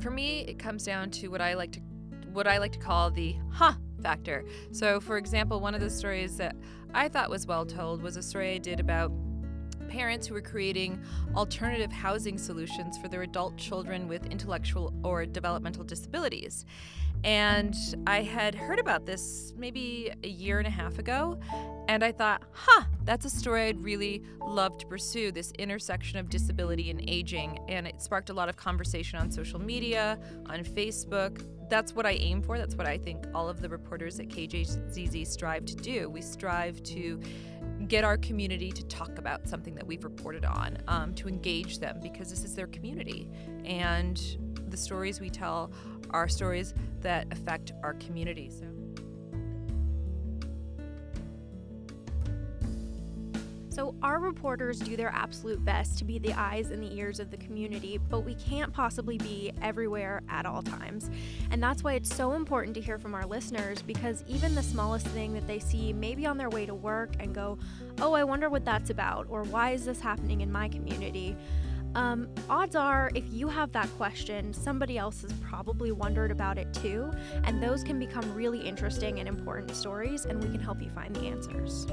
For me, it comes down to what I like to call the factor. So, for example, one of the stories that I thought was well told was a story I did about parents who were creating alternative housing solutions for their adult children with intellectual or developmental disabilities. And I had heard about this maybe a year and a half ago, and I thought, that's a story I'd really love to pursue, this intersection of disability and aging. And it sparked a lot of conversation on social media, on Facebook. That's what I aim for. That's what I think all of the reporters at KJZZ strive to do. We strive to get our community to talk about something that we've reported on, to engage them, because this is their community. And the stories we tell are stories that affect our community. So our reporters do their absolute best to be the eyes and the ears of the community, but we can't possibly be everywhere at all times. And that's why it's so important to hear from our listeners, because even the smallest thing that they see maybe on their way to work and go, oh, I wonder what that's about, or why is this happening in my community? Odds are, if you have that question, somebody else has probably wondered about it too, and those can become really interesting and important stories, and we can help you find the answers.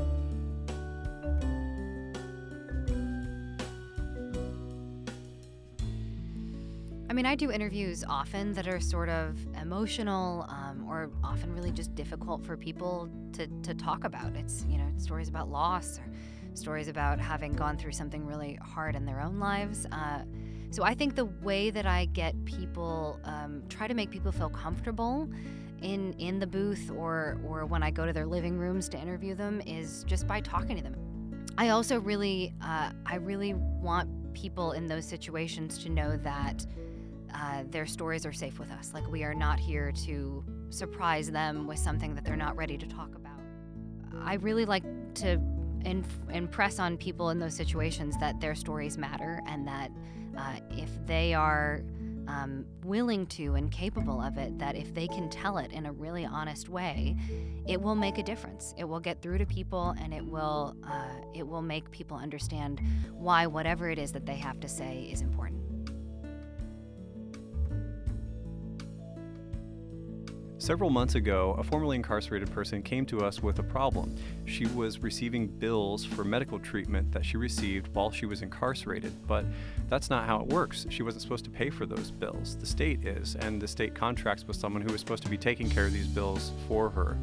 I mean, I do interviews often that are sort of emotional, or often really just difficult for people to talk about. It's, stories about loss, or stories about having gone through something really hard in their own lives. So I think the way that I get people, try to make people feel comfortable in the booth or when I go to their living rooms to interview them is just by talking to them. I also really want people in those situations to know that their stories are safe with us. Like, we are not here to surprise them with something that they're not ready to talk about. I really like to impress on people in those situations that their stories matter, and that if they are willing to and capable of it, that if they can tell it in a really honest way, it will make a difference. It will get through to people, and it will make people understand why whatever it is that they have to say is important. Several months ago, a formerly incarcerated person came to us with a problem. She was receiving bills for medical treatment that she received while she was incarcerated, but that's not how it works. She wasn't supposed to pay for those bills. The state is, and the state contracts with someone who is supposed to be taking care of these bills for her.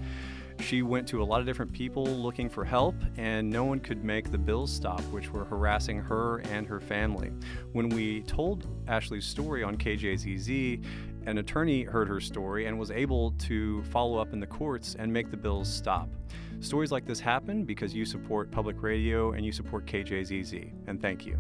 She went to a lot of different people looking for help, and no one could make the bills stop, which were harassing her and her family. When we told Ashley's story on KJZZ, an attorney heard her story and was able to follow up in the courts and make the bills stop. Stories like this happen because you support public radio and you support KJZZ, and thank you.